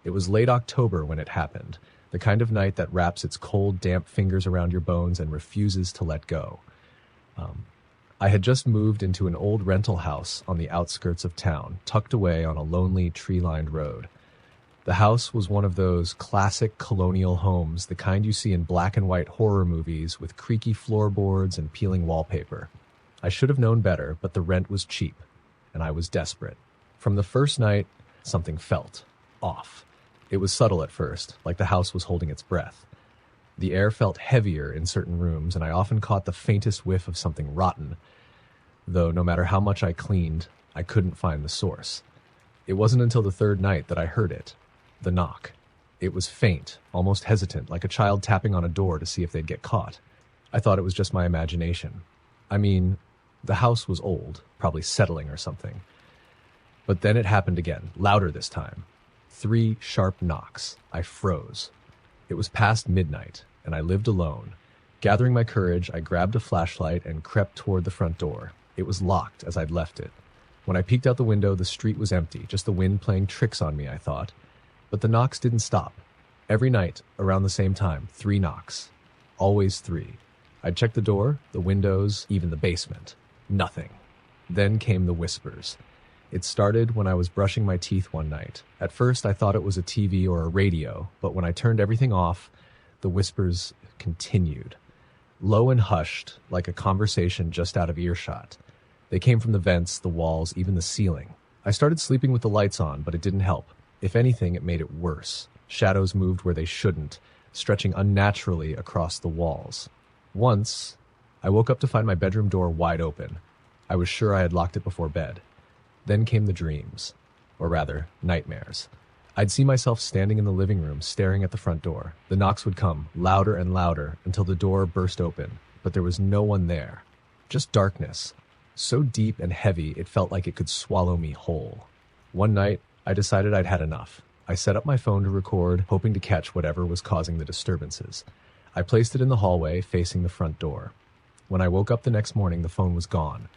It was late October when it happened, the kind of night that wraps its cold, damp fingers around your bones and refuses to let go. I had just moved into an old rental house on the outskirts of town, tucked away on a lonely, tree-lined road. The house was one of those classic colonial homes, the kind you see in black and white horror movies with creaky floorboards and peeling wallpaper. I should have known better, but the rent was cheap, and I was desperate. From the first night, something felt off. It was subtle at first, like the house was holding its breath. The air felt heavier in certain rooms, and I often caught the faintest whiff of something rotten, though no matter how much I cleaned, I couldn't find the source. It wasn't until the third night that I heard it, the knock. It was faint, almost hesitant, like a child tapping on a door to see if they'd get caught. I thought it was just my imagination. I mean, the house was old, probably settling or something. But then it happened again, louder this time. 3 sharp knocks. I froze. It was past midnight, and I lived alone. Gathering my courage, I grabbed a flashlight and crept toward the front door. It was locked as I'd left it. When I peeked out the window, the street was empty, just the wind playing tricks on me, I thought. But the knocks didn't stop. Every night, around the same time, 3 knocks. Always 3. I'd check the door, the windows, even the basement. Nothing. Then came the whispers. It started when I was brushing my teeth one night. At first, I thought it was a TV or a radio, but when I turned everything off, the whispers continued. Low and hushed, like a conversation just out of earshot. They came from the vents, the walls, even the ceiling. I started sleeping with the lights on, but it didn't help. If anything, it made it worse. Shadows moved where they shouldn't, stretching unnaturally across the walls. Once, I woke up to find my bedroom door wide open. I was sure I had locked it before bed. Then came the dreams, or rather, nightmares. I'd see myself standing in the living room, staring at the front door. The knocks would come, louder and louder, until the door burst open, but there was no one there. Just darkness. So deep and heavy, it felt like it could swallow me whole. One night, I decided I'd had enough. I set up my phone to record, hoping to catch whatever was causing the disturbances. I placed it in the hallway, facing the front door. When I woke up the next morning, the phone was gone.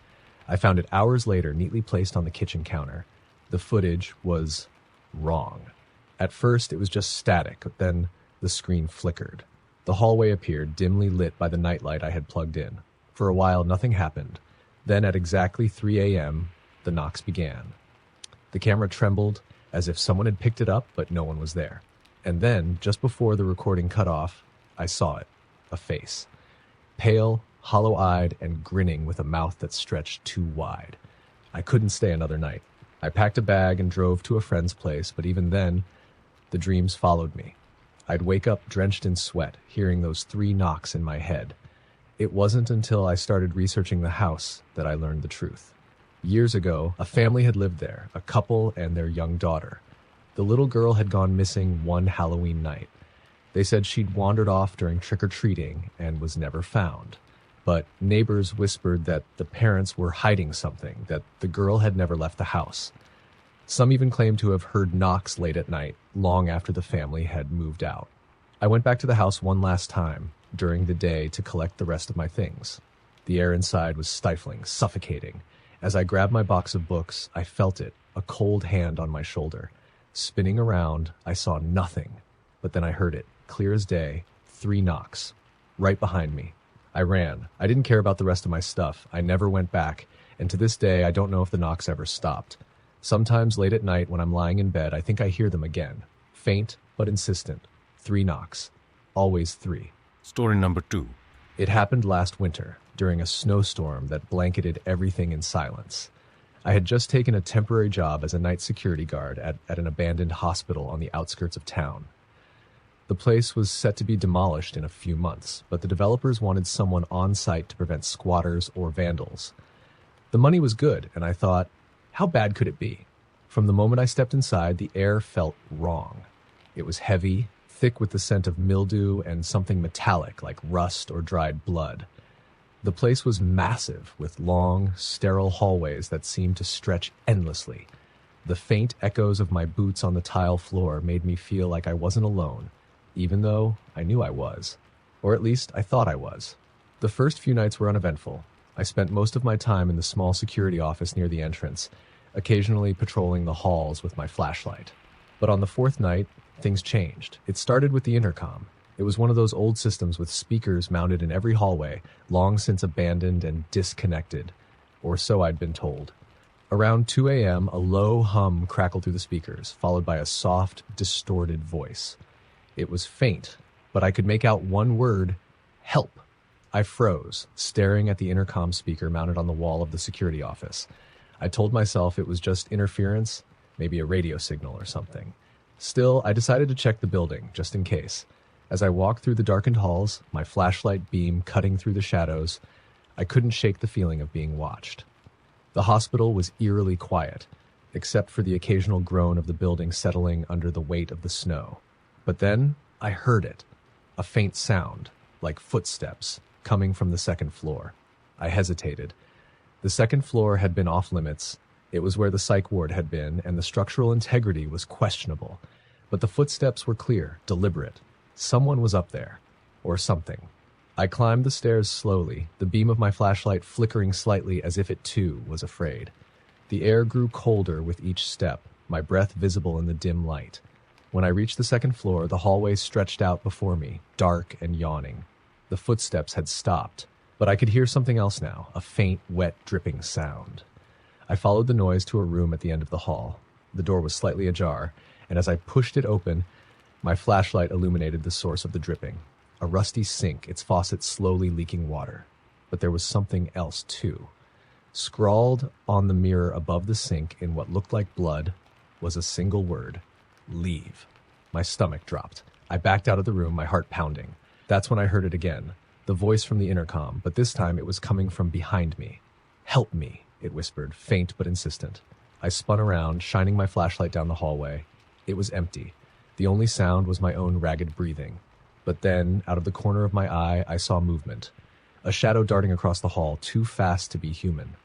I found it hours later, neatly placed on the kitchen counter. The footage was wrong. At first, it was just static, but then the screen flickered. The hallway appeared, dimly lit by the nightlight I had plugged in. For a while, nothing happened. Then, at exactly 3 a.m., the knocks began. The camera trembled, as if someone had picked it up, but no one was there. And then, just before the recording cut off, I saw it. A face. Pale, hollow-eyed, and grinning with a mouth that stretched too wide. I couldn't stay another night. I packed a bag and drove to a friend's place, but even then, the dreams followed me. I'd wake up drenched in sweat, hearing those 3 knocks in my head. It wasn't until I started researching the house that I learned the truth. Years ago, a family had lived there, a couple and their young daughter. The little girl had gone missing one Halloween night. They said she'd wandered off during trick-or-treating and was never found. But neighbors whispered that the parents were hiding something, that the girl had never left the house. Some even claimed to have heard knocks late at night, long after the family had moved out. I went back to the house one last time during the day to collect the rest of my things. The air inside was stifling, suffocating. As I grabbed my box of books, I felt it, a cold hand on my shoulder. Spinning around, I saw nothing, but then I heard it, clear as day, 3 knocks, right behind me. I ran. I didn't care about the rest of my stuff. I never went back, and to this day, I don't know if the knocks ever stopped. Sometimes late at night when I'm lying in bed, I think I hear them again. Faint, but insistent. 3 knocks. Always 3. Story number 2. It happened last winter, during a snowstorm that blanketed everything in silence. I had just taken a temporary job as a night security guard at an abandoned hospital on the outskirts of town. The place was set to be demolished in a few months, but the developers wanted someone on site to prevent squatters or vandals. The money was good, and I thought, how bad could it be? From the moment I stepped inside, the air felt wrong. It was heavy, thick with the scent of mildew and something metallic like rust or dried blood. The place was massive, with long, sterile hallways that seemed to stretch endlessly. The faint echoes of my boots on the tile floor made me feel like I wasn't alone, even though I knew I was. Or at least I thought I was. The first few nights were uneventful. I spent most of my time in the small security office near the entrance, occasionally patrolling the halls with my flashlight. But on the fourth night, things changed. It started with the intercom. It was one of those old systems with speakers mounted in every hallway, long since abandoned and disconnected, or so I'd been told. Around 2 a.m., a low hum crackled through the speakers, followed by a soft, distorted voice. It was faint, but I could make out one word: help. I froze, staring at the intercom speaker mounted on the wall of the security office. I told myself it was just interference, maybe a radio signal or something. Still, I decided to check the building, just in case. As I walked through the darkened halls, my flashlight beam cutting through the shadows, I couldn't shake the feeling of being watched. The hospital was eerily quiet, except for the occasional groan of the building settling under the weight of the snow. But then I heard it, a faint sound, like footsteps, coming from the second floor. I hesitated. The second floor had been off limits. It was where the psych ward had been, and the structural integrity was questionable. But the footsteps were clear, deliberate. Someone was up there, or something. I climbed the stairs slowly, the beam of my flashlight flickering slightly as if it too was afraid. The air grew colder with each step, my breath visible in the dim light. When I reached the second floor, the hallway stretched out before me, dark and yawning. The footsteps had stopped, but I could hear something else now, a faint, wet, dripping sound. I followed the noise to a room at the end of the hall. The door was slightly ajar, and as I pushed it open, my flashlight illuminated the source of the dripping. A rusty sink, its faucet slowly leaking water. But there was something else, too. Scrawled on the mirror above the sink in what looked like blood was a single word: leave. My stomach dropped. I backed out of the room, my heart pounding. That's when I heard it again, the voice from the intercom, but this time it was coming from behind me. Help me, it whispered, faint but insistent. I spun around, shining my flashlight down the hallway. It was empty. The only sound was my own ragged breathing. But then, out of the corner of my eye, I saw movement. A shadow darting across the hall, too fast to be human.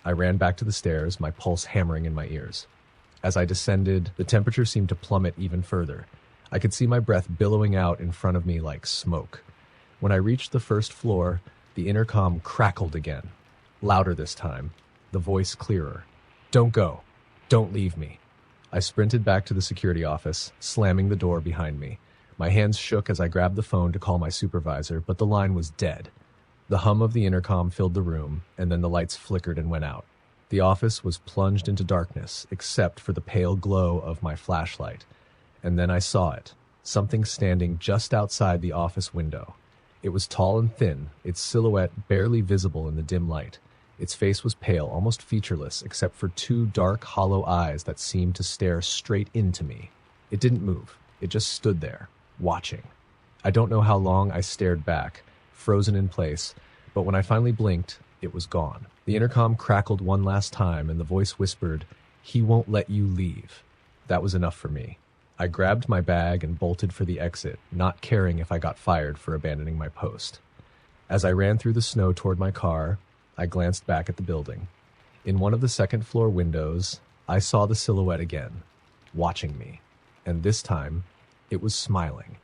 I ran back to the stairs, my pulse hammering in my ears. As I descended, the temperature seemed to plummet even further. I could see my breath billowing out in front of me like smoke. When I reached the first floor, the intercom crackled again. Louder this time, the voice clearer. Don't go. Don't leave me. I sprinted back to the security office, slamming the door behind me. My hands shook as I grabbed the phone to call my supervisor, but the line was dead. The hum of the intercom filled the room, and then the lights flickered and went out. The office was plunged into darkness, except for the pale glow of my flashlight. And then I saw it, something standing just outside the office window. It was tall and thin, its silhouette barely visible in the dim light. Its face was pale, almost featureless, except for two dark, hollow eyes that seemed to stare straight into me. It didn't move. It just stood there, watching. I don't know how long I stared back, frozen in place, but when I finally blinked, it was gone. The intercom crackled one last time, and the voice whispered, "He won't let you leave." That was enough for me. I grabbed my bag and bolted for the exit, not caring if I got fired for abandoning my post. As I ran through the snow toward my car, I glanced back at the building. In one of the second-floor windows, I saw the silhouette again, watching me. And this time, it was smiling.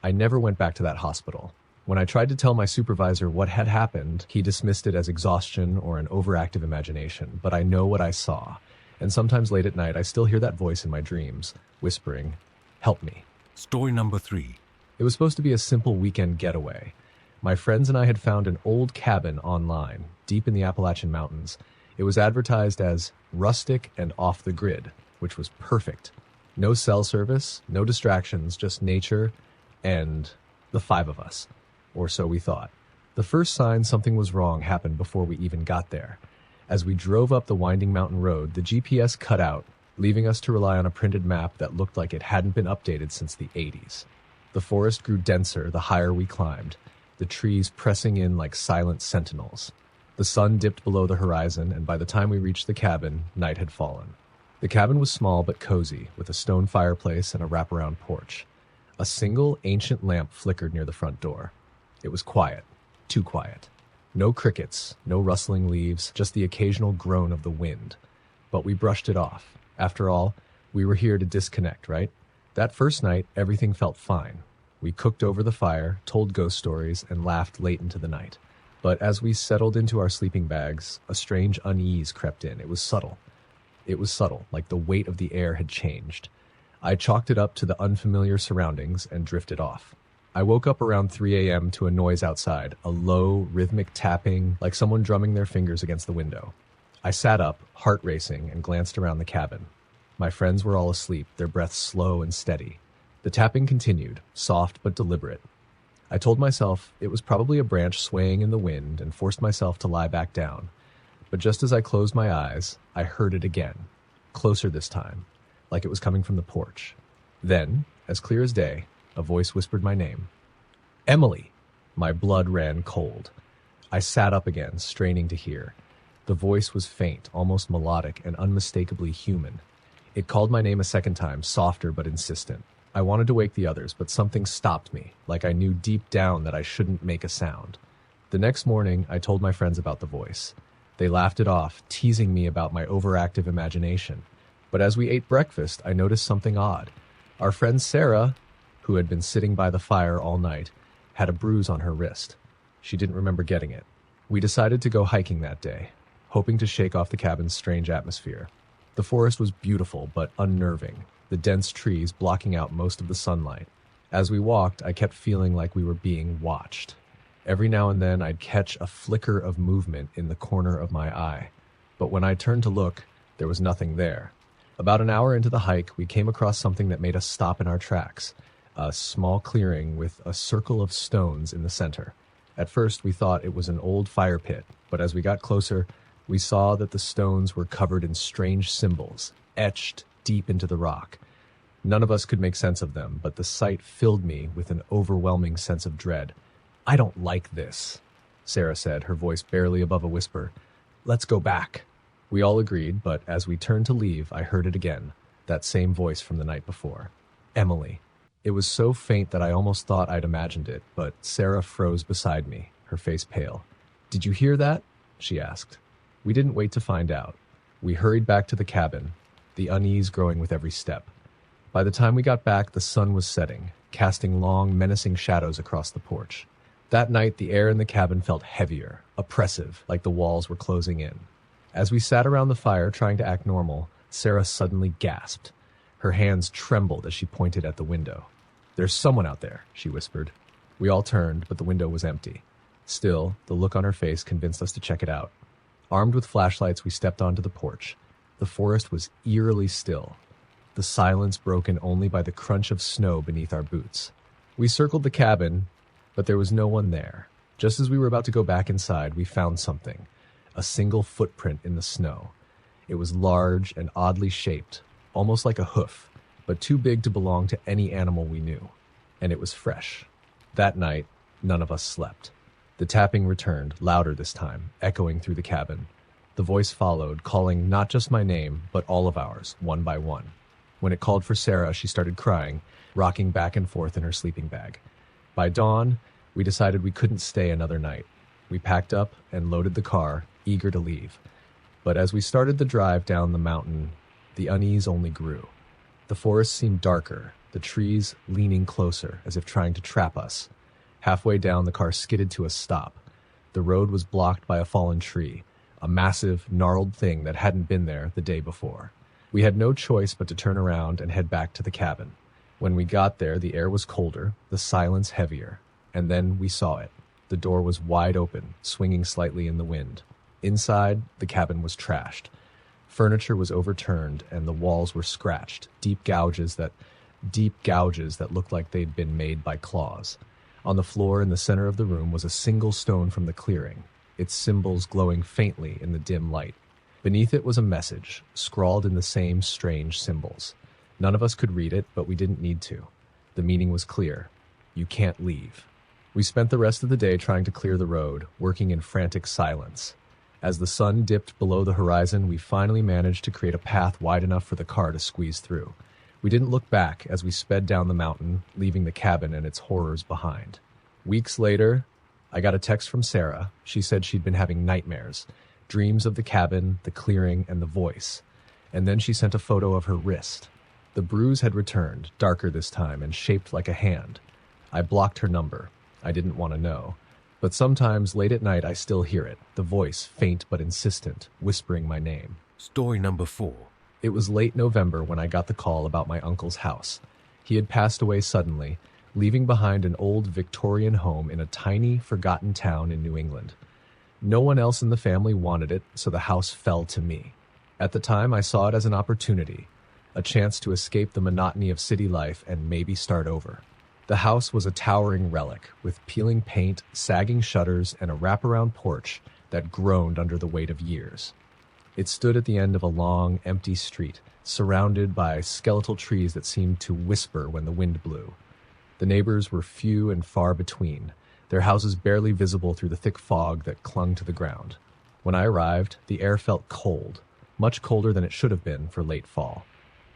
I never went back to that hospital. When I tried to tell my supervisor what had happened, he dismissed it as exhaustion or an overactive imagination, but I know what I saw. And sometimes late at night, I still hear that voice in my dreams, whispering, "Help me." Story number 3. It was supposed to be a simple weekend getaway. My friends and I had found an old cabin online, deep in the Appalachian Mountains. It was advertised as rustic and off the grid, which was perfect. No cell service, no distractions, just nature and the 5 of us. Or so we thought. The first sign something was wrong happened before we even got there. As we drove up the winding mountain road, the GPS cut out, leaving us to rely on a printed map that looked like it hadn't been updated since the 80s. The forest grew denser the higher we climbed, the trees pressing in like silent sentinels. The sun dipped below the horizon, and by the time we reached the cabin, night had fallen. The cabin was small but cozy, with a stone fireplace and a wraparound porch. A single ancient lamp flickered near the front door. It was quiet, too quiet. No crickets, no rustling leaves, just the occasional groan of the wind. But we brushed it off. After all, we were here to disconnect, right? That first night, everything felt fine. We cooked over the fire, told ghost stories, and laughed late into the night. But as we settled into our sleeping bags, a strange unease crept in. It was subtle. It was subtle, like the weight of the air had changed. I chalked it up to the unfamiliar surroundings and drifted off. I woke up around 3 a.m. to a noise outside, a low, rhythmic tapping like someone drumming their fingers against the window. I sat up, heart racing, and glanced around the cabin. My friends were all asleep, their breaths slow and steady. The tapping continued, soft but deliberate. I told myself it was probably a branch swaying in the wind and forced myself to lie back down. But just as I closed my eyes, I heard it again, closer this time, like it was coming from the porch. Then, as clear as day, a voice whispered my name. Emily! My blood ran cold. I sat up again, straining to hear. The voice was faint, almost melodic, and unmistakably human. It called my name a second time, softer but insistent. I wanted to wake the others, but something stopped me, like I knew deep down that I shouldn't make a sound. The next morning, I told my friends about the voice. They laughed it off, teasing me about my overactive imagination. But as we ate breakfast, I noticed something odd. Our friend Sarah, who had been sitting by the fire all night, had a bruise on her wrist. She didn't remember getting it. We decided to go hiking that day, hoping to shake off the cabin's strange atmosphere. The forest was beautiful but unnerving, the dense trees blocking out most of the sunlight. As we walked, I kept feeling like we were being watched. Every now and then, I'd catch a flicker of movement in the corner of my eye. But when I turned to look, there was nothing there. About an hour into the hike, we came across something that made us stop in our tracks. A small clearing with a circle of stones in the center. At first, we thought it was an old fire pit, but as we got closer, we saw that the stones were covered in strange symbols, etched deep into the rock. None of us could make sense of them, but the sight filled me with an overwhelming sense of dread. I don't like this, Sarah said, her voice barely above a whisper. Let's go back. We all agreed, but as we turned to leave, I heard it again, that same voice from the night before. Emily. It was so faint that I almost thought I'd imagined it, but Sarah froze beside me, her face pale. Did you hear that? She asked. We didn't wait to find out. We hurried back to the cabin, the unease growing with every step. By the time we got back, the sun was setting, casting long, menacing shadows across the porch. That night, the air in the cabin felt heavier, oppressive, like the walls were closing in. As we sat around the fire trying to act normal, Sarah suddenly gasped. Her hands trembled as she pointed at the window. There's someone out there, she whispered. We all turned, but the window was empty. Still, the look on her face convinced us to check it out. Armed with flashlights, we stepped onto the porch. The forest was eerily still, the silence broken only by the crunch of snow beneath our boots. We circled the cabin, but there was no one there. Just as we were about to go back inside, we found something, a single footprint in the snow. It was large and oddly shaped, almost like a hoof, but too big to belong to any animal we knew. And it was fresh. That night, none of us slept. The tapping returned, louder this time, echoing through the cabin. The voice followed, calling not just my name, but all of ours, one by one. When it called for Sarah, she started crying, rocking back and forth in her sleeping bag. By dawn, we decided we couldn't stay another night. We packed up and loaded the car, eager to leave. But as we started the drive down the mountain, the unease only grew. The forest seemed darker, the trees leaning closer, as if trying to trap us. Halfway down, the car skidded to a stop. The road was blocked by a fallen tree, a massive, gnarled thing that hadn't been there the day before. We had no choice but to turn around and head back to the cabin. When we got there, the air was colder, the silence heavier, and then we saw it. The door was wide open, swinging slightly in the wind. Inside, the cabin was trashed. Furniture was overturned, and the walls were scratched, deep gouges that looked like they'd been made by claws. On the floor in the center of the room was a single stone from the clearing, its symbols glowing faintly in the dim light. Beneath it was a message, scrawled in the same strange symbols. None of us could read it, but we didn't need to. The meaning was clear. You can't leave. We spent the rest of the day trying to clear the road, working in frantic silence. As the sun dipped below the horizon, we finally managed to create a path wide enough for the car to squeeze through. We didn't look back as we sped down the mountain, leaving the cabin and its horrors behind. Weeks later, I got a text from Sarah. She said she'd been having nightmares, dreams of the cabin, the clearing, and the voice. And then she sent a photo of her wrist. The bruise had returned, darker this time and shaped like a hand. I blocked her number. I didn't want to know. But sometimes, late at night, I still hear it, the voice, faint but insistent, whispering my name. Story number 4. It was late November when I got the call about my uncle's house. He had passed away suddenly, leaving behind an old Victorian home in a tiny, forgotten town in New England. No one else in the family wanted it, so the house fell to me. At the time, I saw it as an opportunity, a chance to escape the monotony of city life and maybe start over. The house was a towering relic, with peeling paint, sagging shutters, and a wraparound porch that groaned under the weight of years. It stood at the end of a long, empty street, surrounded by skeletal trees that seemed to whisper when the wind blew. The neighbors were few and far between, their houses barely visible through the thick fog that clung to the ground. When I arrived, the air felt cold, much colder than it should have been for late fall.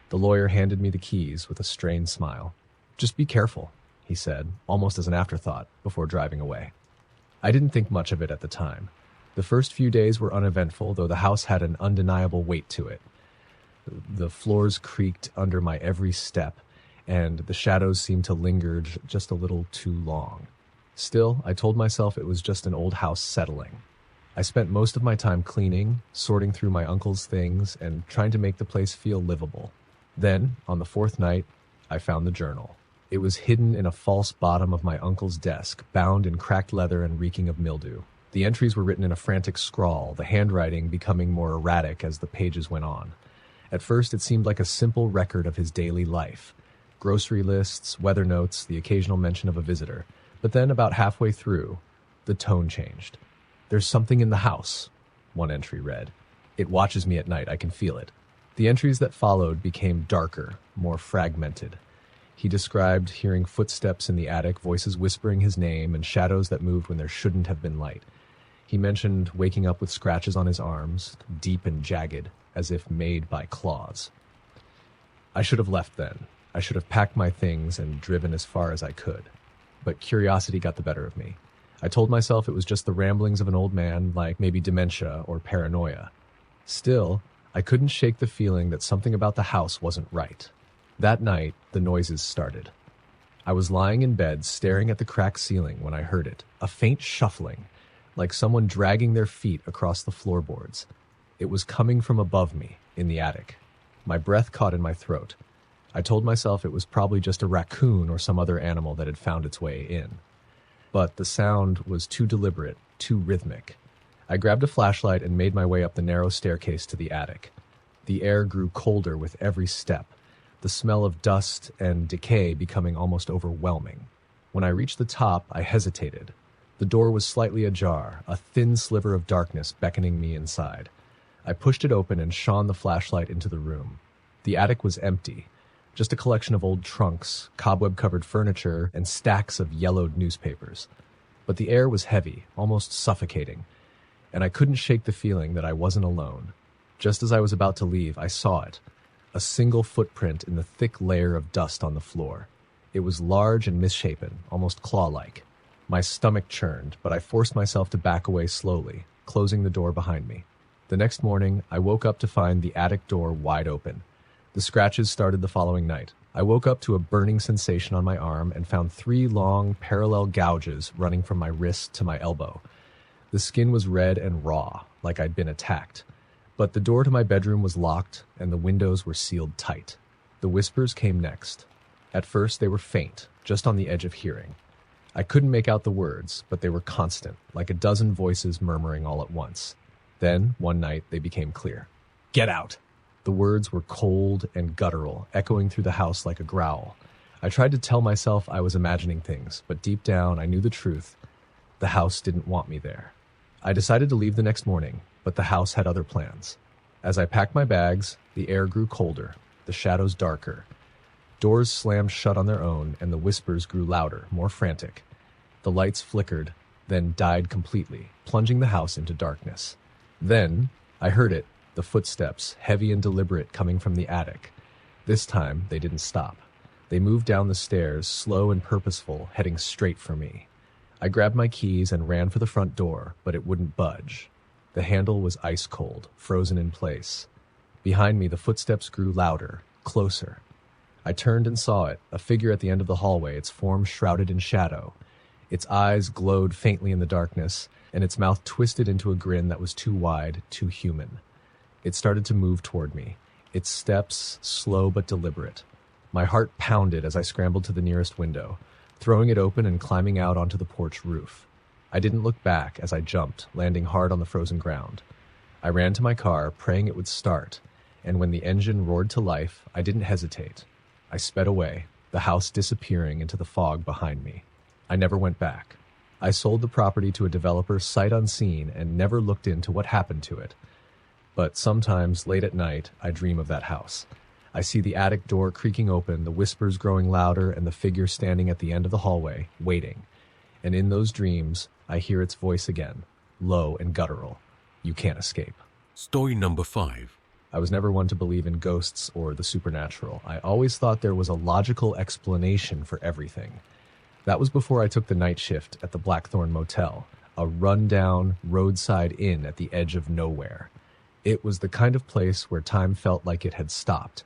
The lawyer handed me the keys with a strained smile. "Just be careful," he said, almost as an afterthought, before driving away. I didn't think much of it at the time. The first few days were uneventful, though the house had an undeniable weight to it. The floors creaked under my every step, and the shadows seemed to linger just a little too long. Still, I told myself it was just an old house settling. I spent most of my time cleaning, sorting through my uncle's things, and trying to make the place feel livable. Then, on the fourth night, I found the journal. It was hidden in a false bottom of my uncle's desk, bound in cracked leather and reeking of mildew. The entries were written in a frantic scrawl, the handwriting becoming more erratic as the pages went on. At first, it seemed like a simple record of his daily life. Grocery lists, weather notes, the occasional mention of a visitor. But then, about halfway through, the tone changed. "There's something in the house," one entry read. "It watches me at night, I can feel it." The entries that followed became darker, more fragmented. He described hearing footsteps in the attic, voices whispering his name, and shadows that moved when there shouldn't have been light. He mentioned waking up with scratches on his arms, deep and jagged, as if made by claws. I should have left then. I should have packed my things and driven as far as I could. But curiosity got the better of me. I told myself it was just the ramblings of an old man, like maybe dementia or paranoia. Still, I couldn't shake the feeling that something about the house wasn't right. That night, the noises started. I was lying in bed, staring at the cracked ceiling when I heard it, a faint shuffling, like someone dragging their feet across the floorboards. It was coming from above me, in the attic. My breath caught in my throat. I told myself it was probably just a raccoon or some other animal that had found its way in. But the sound was too deliberate, too rhythmic. I grabbed a flashlight and made my way up the narrow staircase to the attic. The air grew colder with every step, the smell of dust and decay becoming almost overwhelming. When I reached the top, I hesitated. The door was slightly ajar, a thin sliver of darkness beckoning me inside. I pushed it open and shone the flashlight into the room. The attic was empty, just a collection of old trunks, cobweb-covered furniture, and stacks of yellowed newspapers. But the air was heavy, almost suffocating, and I couldn't shake the feeling that I wasn't alone. Just as I was about to leave, I saw it, a single footprint in the thick layer of dust on the floor. It was large and misshapen, almost claw-like. My stomach churned, but I forced myself to back away slowly, closing the door behind me. The next morning, I woke up to find the attic door wide open. The scratches started the following night. I woke up to a burning sensation on my arm and found 3 long, parallel gouges running from my wrist to my elbow. The skin was red and raw, like I'd been attacked. But the door to my bedroom was locked, and the windows were sealed tight. The whispers came next. At first, they were faint, just on the edge of hearing. I couldn't make out the words, but they were constant, like a dozen voices murmuring all at once. Then, one night, they became clear. "Get out!" The words were cold and guttural, echoing through the house like a growl. I tried to tell myself I was imagining things, but deep down I knew the truth. The house didn't want me there. I decided to leave the next morning, but the house had other plans. As I packed my bags, the air grew colder, the shadows darker. Doors slammed shut on their own, and the whispers grew louder, more frantic. The lights flickered, then died completely, plunging the house into darkness. Then, I heard it, the footsteps, heavy and deliberate, coming from the attic. This time, they didn't stop. They moved down the stairs, slow and purposeful, heading straight for me. I grabbed my keys and ran for the front door, but it wouldn't budge. The handle was ice cold, frozen in place. Behind me, the footsteps grew louder, closer. I turned and saw it, a figure at the end of the hallway, its form shrouded in shadow. Its eyes glowed faintly in the darkness, and its mouth twisted into a grin that was too wide, too human. It started to move toward me, its steps slow but deliberate. My heart pounded as I scrambled to the nearest window, throwing it open and climbing out onto the porch roof. I didn't look back as I jumped, landing hard on the frozen ground. I ran to my car, praying it would start, and when the engine roared to life, I didn't hesitate. I sped away, the house disappearing into the fog behind me. I never went back. I sold the property to a developer sight unseen and never looked into what happened to it. But sometimes, late at night, I dream of that house. I see the attic door creaking open, the whispers growing louder, and the figure standing at the end of the hallway, waiting. And in those dreams, I hear its voice again, low and guttural. You can't escape. Story number 5. I was never one to believe in ghosts or the supernatural. I always thought there was a logical explanation for everything. That was before I took the night shift at the Blackthorn Motel, a run-down roadside inn at the edge of nowhere. It was the kind of place where time felt like it had stopped,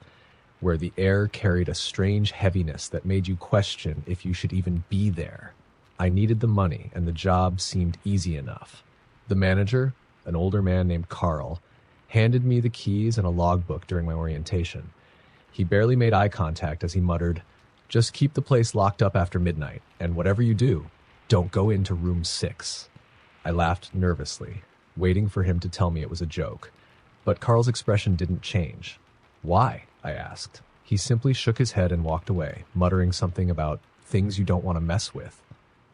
where the air carried a strange heaviness that made you question if you should even be there. I needed the money, and the job seemed easy enough. The manager, an older man named Carl, handed me the keys and a logbook during my orientation. He barely made eye contact as he muttered, "Just keep the place locked up after midnight, and whatever you do, don't go into room 6. I laughed nervously, waiting for him to tell me it was a joke. But Carl's expression didn't change. "Why?" I asked. He simply shook his head and walked away, muttering something about things you don't want to mess with.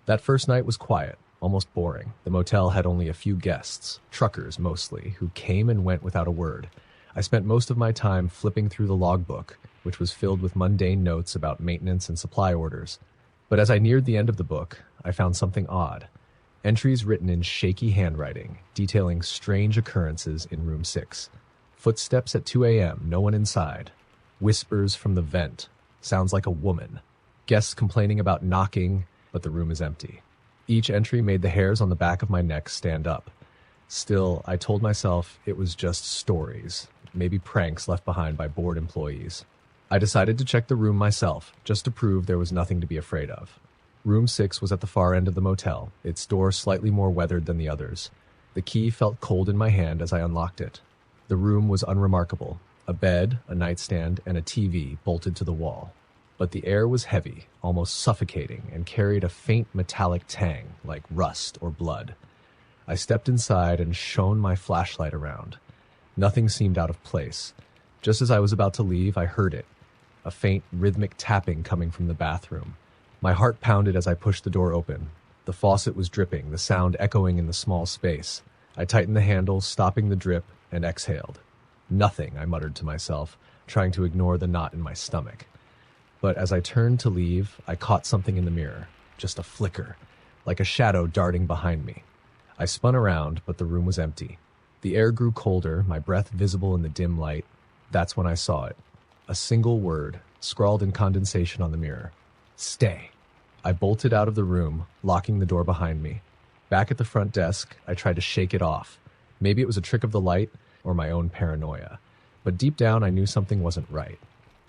That first night was quiet, almost boring. The motel had only a few guests, truckers mostly, who came and went without a word. I spent most of my time flipping through the logbook, which was filled with mundane notes about maintenance and supply orders. But as I neared the end of the book, I found something odd. Entries written in shaky handwriting, detailing strange occurrences in room 6. Footsteps at 2 a.m., no one inside. Whispers from the vent, sounds like a woman. Guests complaining about knocking, but the room is empty. Each entry made the hairs on the back of my neck stand up. Still, I told myself it was just stories, maybe pranks left behind by bored employees. I decided to check the room myself, just to prove there was nothing to be afraid of. Room 6 was at the far end of the motel, its door slightly more weathered than the others. The key felt cold in my hand as I unlocked it. The room was unremarkable. A bed, a nightstand, and a TV bolted to the wall. But the air was heavy, almost suffocating, and carried a faint metallic tang, like rust or blood. I stepped inside and shone my flashlight around. Nothing seemed out of place. Just as I was about to leave, I heard it, a faint rhythmic tapping coming from the bathroom. My heart pounded as I pushed the door open. The faucet was dripping, the sound echoing in the small space. I tightened the handle, stopping the drip, and exhaled. Nothing, I muttered to myself, trying to ignore the knot in my stomach. But as I turned to leave, I caught something in the mirror, just a flicker, like a shadow darting behind me. I spun around, but the room was empty. The air grew colder, my breath visible in the dim light. That's when I saw it. A single word, scrawled in condensation on the mirror. Stay. I bolted out of the room, locking the door behind me. Back at the front desk, I tried to shake it off. Maybe it was a trick of the light or my own paranoia. But deep down, I knew something wasn't right.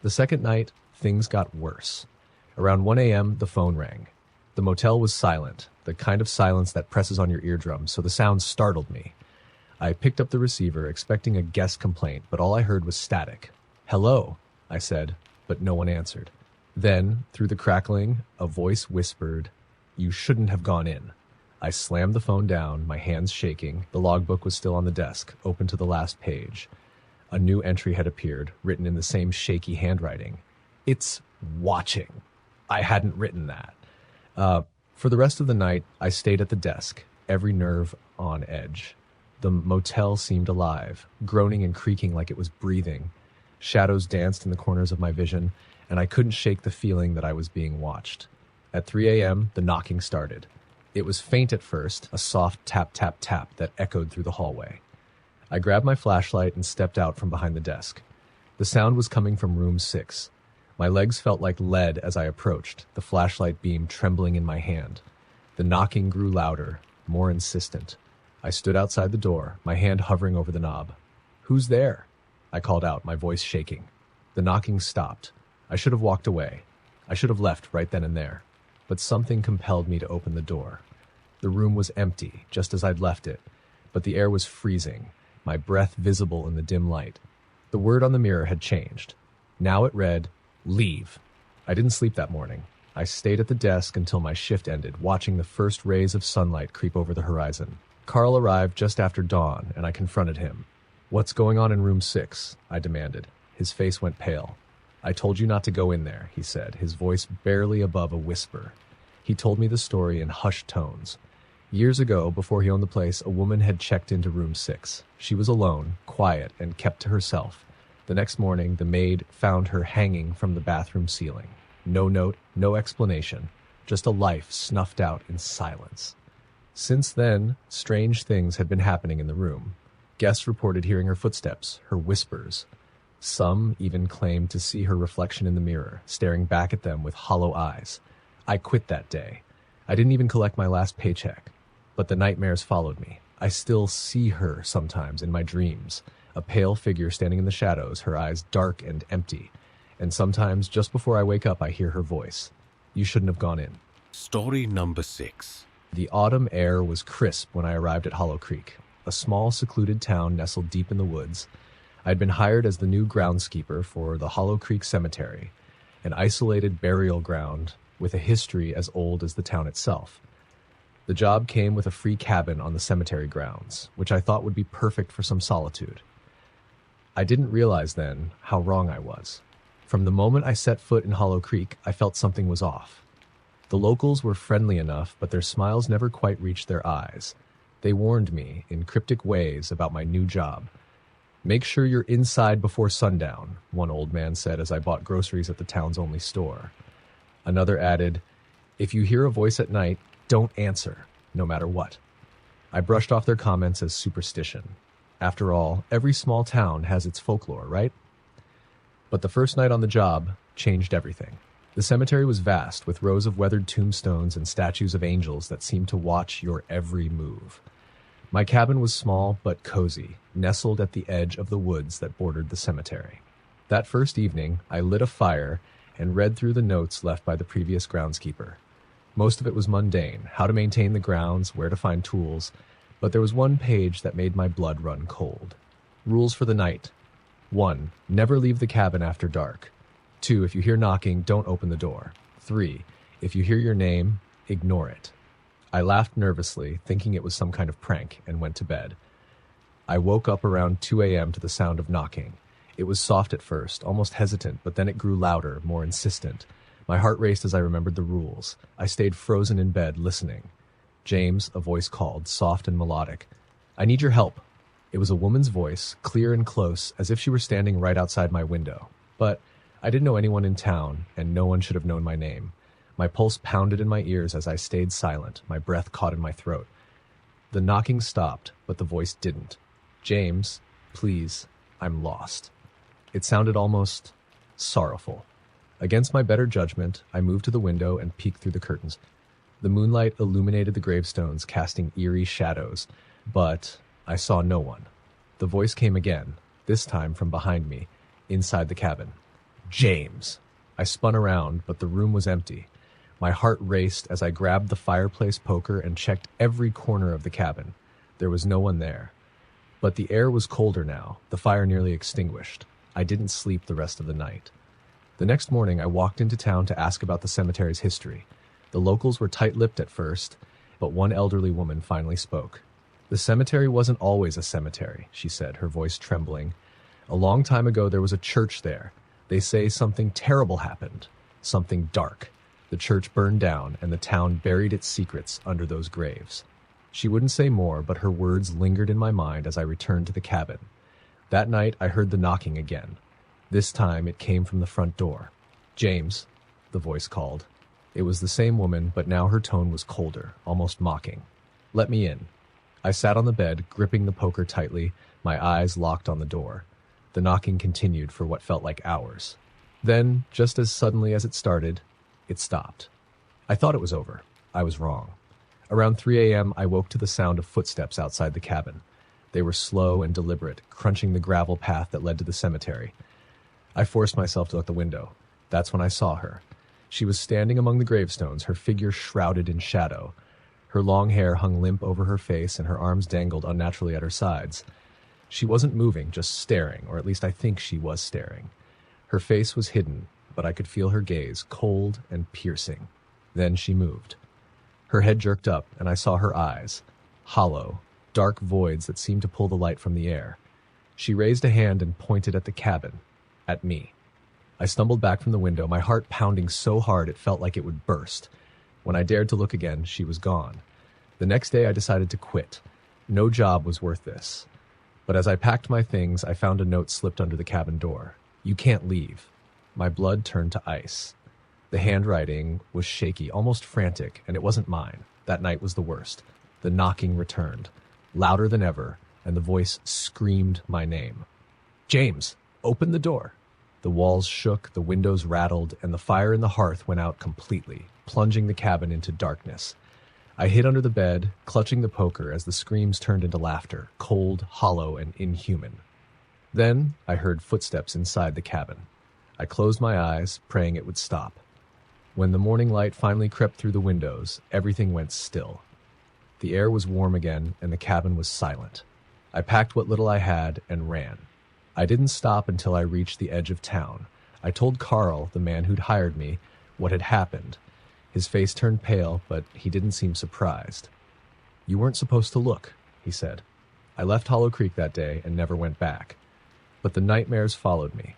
The second night, things got worse. Around 1 a.m., the phone rang. The motel was silent, the kind of silence that presses on your eardrum, so the sound startled me. I picked up the receiver, expecting a guest complaint, but all I heard was static. "Hello," I said, but no one answered. Then, through the crackling, a voice whispered, "You shouldn't have gone in." I slammed the phone down, my hands shaking. The logbook was still on the desk, open to the last page. A new entry had appeared, written in the same shaky handwriting. "It's watching." I hadn't written that. For the rest of the night, I stayed at the desk, every nerve on edge. The motel seemed alive, groaning and creaking like it was breathing. Shadows danced in the corners of my vision, and I couldn't shake the feeling that I was being watched. At 3 a.m., the knocking started. It was faint at first, a soft tap, tap, tap that echoed through the hallway. I grabbed my flashlight and stepped out from behind the desk. The sound was coming from room 6. My legs felt like lead as I approached, the flashlight beam trembling in my hand. The knocking grew louder, more insistent. I stood outside the door, my hand hovering over the knob. "Who's there?" I called out, my voice shaking. The knocking stopped. I should have walked away. I should have left right then and there. But something compelled me to open the door. The room was empty, just as I'd left it, but the air was freezing, my breath visible in the dim light. The word on the mirror had changed. Now it read, "Leave." I didn't sleep that morning. I stayed at the desk until my shift ended, watching the first rays of sunlight creep over the horizon. Carl arrived just after dawn, and I confronted him. "What's going on in room 6?" I demanded. His face went pale. "I told you not to go in there," he said, his voice barely above a whisper. He told me the story in hushed tones. Years ago, before he owned the place, a woman had checked into room 6. She was alone, quiet, and kept to herself. The next morning, the maid found her hanging from the bathroom ceiling. No note, no explanation, just a life snuffed out in silence. Since then, strange things had been happening in the room. Guests reported hearing her footsteps, her whispers. Some even claimed to see her reflection in the mirror, staring back at them with hollow eyes. I quit that day. I didn't even collect my last paycheck. But the nightmares followed me. I still see her sometimes in my dreams, a pale figure standing in the shadows, her eyes dark and empty. And sometimes, just before I wake up, I hear her voice. "You shouldn't have gone in." Story number 6. The autumn air was crisp when I arrived at Hollow Creek, a small, secluded town nestled deep in the woods. I had been hired as the new groundskeeper for the Hollow Creek Cemetery, an isolated burial ground with a history as old as the town itself. The job came with a free cabin on the cemetery grounds, which I thought would be perfect for some solitude. I didn't realize then how wrong I was. From the moment I set foot in Hollow Creek, I felt something was off. The locals were friendly enough, but their smiles never quite reached their eyes. They warned me in cryptic ways about my new job. "Make sure you're inside before sundown," one old man said as I bought groceries at the town's only store. Another added, "If you hear a voice at night, don't answer, no matter what." I brushed off their comments as superstition. After all, every small town has its folklore, right? But the first night on the job changed everything. The cemetery was vast, with rows of weathered tombstones and statues of angels that seemed to watch your every move. My cabin was small but cozy, nestled at the edge of the woods that bordered the cemetery. That first evening, I lit a fire and read through the notes left by the previous groundskeeper. Most of it was mundane, how to maintain the grounds, where to find tools, but there was one page that made my blood run cold. Rules for the night. 1. Never leave the cabin after dark. 2. If you hear knocking, don't open the door. 3. If you hear your name, ignore it. I laughed nervously, thinking it was some kind of prank, and went to bed. I woke up around 2 a.m. to the sound of knocking. It was soft at first, almost hesitant, but then it grew louder, more insistent. My heart raced as I remembered the rules. I stayed frozen in bed, listening. "James," a voice called, soft and melodic. "I need your help." It was a woman's voice, clear and close, as if she were standing right outside my window. But I didn't know anyone in town, and no one should have known my name. My pulse pounded in my ears as I stayed silent, my breath caught in my throat. The knocking stopped, but the voice didn't. "James, please, I'm lost." It sounded almost sorrowful. Against my better judgment, I moved to the window and peeked through the curtains. The moonlight illuminated the gravestones, casting eerie shadows, but I saw no one. The voice came again, this time from behind me, inside the cabin. "James!" I spun around, but the room was empty. My heart raced as I grabbed the fireplace poker and checked every corner of the cabin. There was no one there. But the air was colder now, the fire nearly extinguished. I didn't sleep the rest of the night. The next morning, I walked into town to ask about the cemetery's history. The locals were tight-lipped at first, but one elderly woman finally spoke. "The cemetery wasn't always a cemetery," she said, her voice trembling. "A long time ago, there was a church there. They say something terrible happened, something dark. The church burned down, and the town buried its secrets under those graves." She wouldn't say more, but her words lingered in my mind as I returned to the cabin. That night, I heard the knocking again. This time, it came from the front door. "James," the voice called. It was the same woman, but now her tone was colder, almost mocking. "Let me in." I sat on the bed, gripping the poker tightly, my eyes locked on the door. The knocking continued for what felt like hours. Then, just as suddenly as it started, it stopped. I thought it was over. I was wrong. Around 3 a.m., I woke to the sound of footsteps outside the cabin. They were slow and deliberate, crunching the gravel path that led to the cemetery. I forced myself to look at the window. That's when I saw her. She was standing among the gravestones, her figure shrouded in shadow. Her long hair hung limp over her face, and her arms dangled unnaturally at her sides. She wasn't moving, just staring, or at least I think she was staring. Her face was hidden, but I could feel her gaze, cold and piercing. Then she moved. Her head jerked up, and I saw her eyes, hollow, dark voids that seemed to pull the light from the air. She raised a hand and pointed at the cabin, at me. I stumbled back from the window, my heart pounding so hard it felt like it would burst. When I dared to look again, she was gone. The next day I decided to quit. No job was worth this. But as I packed my things, I found a note slipped under the cabin door. "You can't leave." My blood turned to ice. The handwriting was shaky, almost frantic, and it wasn't mine. That night was the worst. The knocking returned, louder than ever, and the voice screamed my name. "James, open the door." The walls shook, the windows rattled, and the fire in the hearth went out completely, plunging the cabin into darkness. I hid under the bed, clutching the poker as the screams turned into laughter, cold, hollow, and inhuman. Then I heard footsteps inside the cabin. I closed my eyes, praying it would stop. When the morning light finally crept through the windows, everything went still. The air was warm again, and the cabin was silent. I packed what little I had and ran. I didn't stop until I reached the edge of town. I told Carl, the man who'd hired me, what had happened. His face turned pale, but he didn't seem surprised. "You weren't supposed to look," he said. I left Hollow Creek that day and never went back. But the nightmares followed me.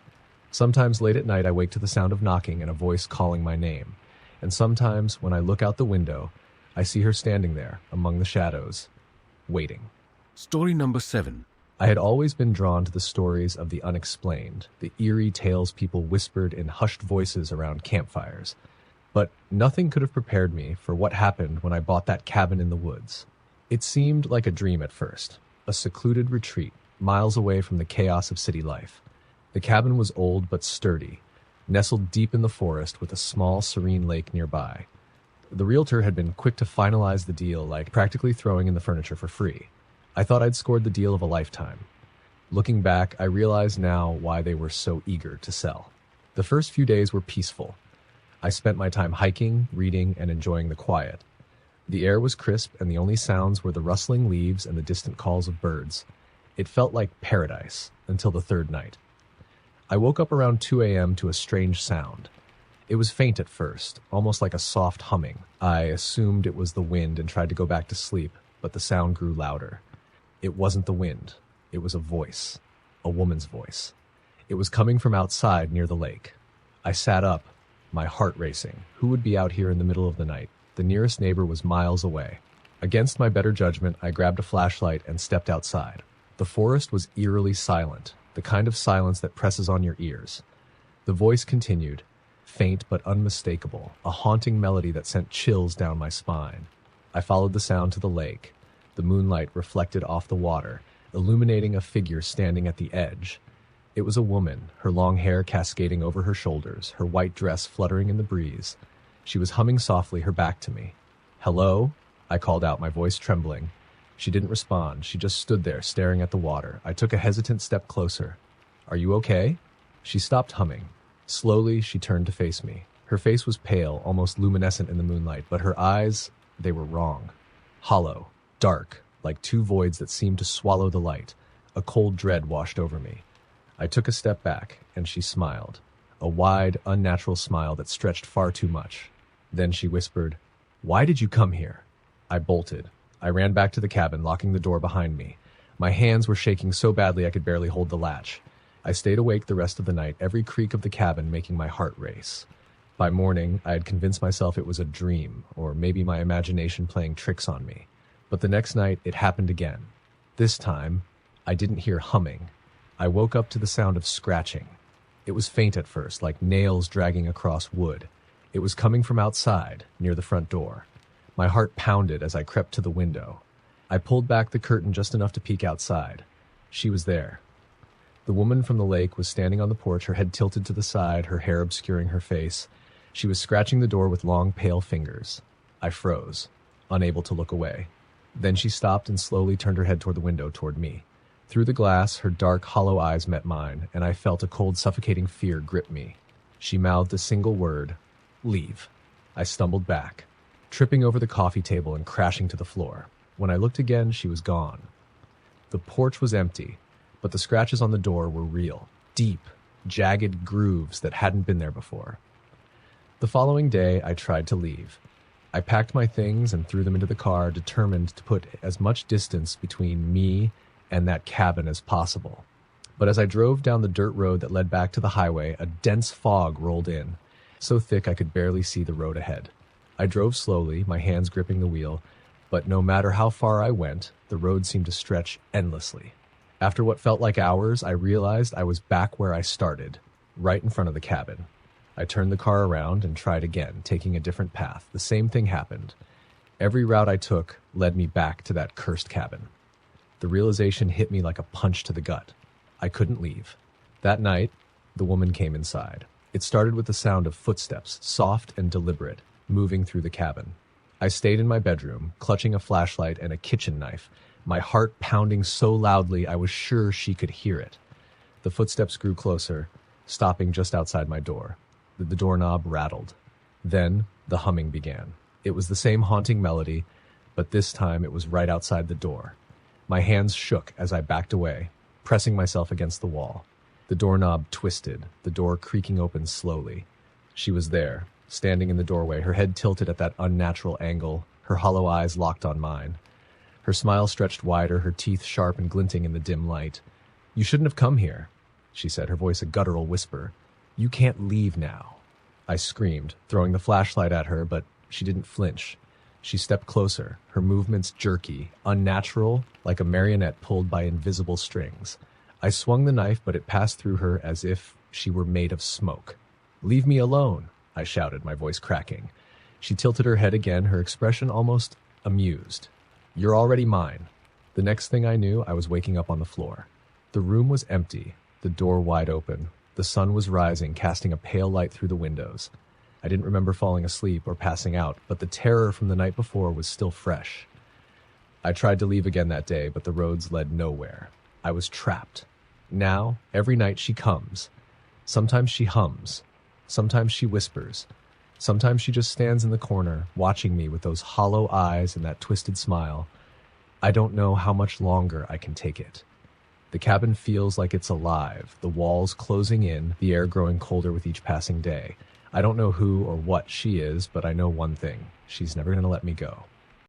Sometimes late at night I wake to the sound of knocking and a voice calling my name. And sometimes when I look out the window, I see her standing there among the shadows, waiting. Story number 7. I had always been drawn to the stories of the unexplained, the eerie tales people whispered in hushed voices around campfires. But nothing could have prepared me for what happened when I bought that cabin in the woods. It seemed like a dream at first, a secluded retreat, miles away from the chaos of city life. The cabin was old but sturdy, nestled deep in the forest with a small, serene lake nearby. The realtor had been quick to finalize the deal, like practically throwing in the furniture for free. I thought I'd scored the deal of a lifetime. Looking back, I realize now why they were so eager to sell. The first few days were peaceful. I spent my time hiking, reading, and enjoying the quiet. The air was crisp, and the only sounds were the rustling leaves and the distant calls of birds. It felt like paradise until the third night. I woke up around 2 a.m. to a strange sound. It was faint at first, almost like a soft humming. I assumed it was the wind and tried to go back to sleep, but the sound grew louder. It wasn't the wind. It was a voice, a woman's voice. It was coming from outside near the lake. I sat up, my heart racing. Who would be out here in the middle of the night? The nearest neighbor was miles away. Against my better judgment, I grabbed a flashlight and stepped outside. The forest was eerily silent, the kind of silence that presses on your ears. The voice continued, faint but unmistakable, a haunting melody that sent chills down my spine. I followed the sound to the lake. The moonlight reflected off the water, illuminating a figure standing at the edge. It was a woman, her long hair cascading over her shoulders, her white dress fluttering in the breeze. She was humming softly, her back to me. "Hello?" I called out, my voice trembling. She didn't respond. She just stood there, staring at the water. I took a hesitant step closer. "Are you okay?" She stopped humming. Slowly, she turned to face me. Her face was pale, almost luminescent in the moonlight, but her eyes, they were wrong. Hollow, dark, like two voids that seemed to swallow the light. A cold dread washed over me. I took a step back, and she smiled. A wide, unnatural smile that stretched far too much. Then she whispered, "Why did you come here?" I bolted. I ran back to the cabin, locking the door behind me. My hands were shaking so badly I could barely hold the latch. I stayed awake the rest of the night, every creak of the cabin making my heart race. By morning, I had convinced myself it was a dream, or maybe my imagination playing tricks on me. But the next night, it happened again. This time, I didn't hear humming. I woke up to the sound of scratching. It was faint at first, like nails dragging across wood. It was coming from outside, near the front door. My heart pounded as I crept to the window. I pulled back the curtain just enough to peek outside. She was there. The woman from the lake was standing on the porch, her head tilted to the side, her hair obscuring her face. She was scratching the door with long, pale fingers. I froze, unable to look away. Then she stopped and slowly turned her head toward the window, toward me. Through the glass, her dark, hollow eyes met mine, and I felt a cold, suffocating fear grip me. She mouthed a single word, "Leave." I stumbled back, tripping over the coffee table and crashing to the floor. When I looked again, she was gone. The porch was empty. but the scratches on the door were real, deep, jagged grooves that hadn't been there before. The following day, I tried to leave. I packed my things and threw them into the car, determined to put as much distance between me and that cabin as possible. But as I drove down the dirt road that led back to the highway, a dense fog rolled in, so thick I could barely see the road ahead. I drove slowly, my hands gripping the wheel, but no matter how far I went, the road seemed to stretch endlessly. After what felt like hours, I realized I was back where I started, right in front of the cabin. I turned the car around and tried again, taking a different path. The same thing happened. Every route I took led me back to that cursed cabin. The realization hit me like a punch to the gut. I couldn't leave. That night, the woman came inside. It started with the sound of footsteps, soft and deliberate, moving through the cabin. I stayed in my bedroom, clutching a flashlight and a kitchen knife, my heart pounding so loudly I was sure she could hear it. The footsteps grew closer, stopping just outside my door. The doorknob rattled. Then the humming began. It was the same haunting melody, but this time it was right outside the door. My hands shook as I backed away, pressing myself against the wall. The doorknob twisted, the door creaking open slowly. She was there, standing in the doorway, her head tilted at that unnatural angle, her hollow eyes locked on mine. Her smile stretched wider, her teeth sharp and glinting in the dim light. "You shouldn't have come here," she said, her voice a guttural whisper. "You can't leave now." I screamed, throwing the flashlight at her, but she didn't flinch. She stepped closer, her movements jerky, unnatural, like a marionette pulled by invisible strings. I swung the knife, but it passed through her as if she were made of smoke. "Leave me alone," I shouted, my voice cracking. She tilted her head again, her expression almost amused. "You're already mine." The next thing I knew, I was waking up on the floor. The room was empty, the door wide open. The sun was rising, casting a pale light through the windows. I didn't remember falling asleep or passing out, but the terror from the night before was still fresh. I tried to leave again that day, but the roads led nowhere. I was trapped. Now, every night she comes. Sometimes she hums. Sometimes she whispers. Sometimes she just stands in the corner, watching me with those hollow eyes and that twisted smile. I don't know how much longer I can take it. The cabin feels like it's alive, the walls closing in, the air growing colder with each passing day. I don't know who or what she is, but I know one thing. She's never going to let me go.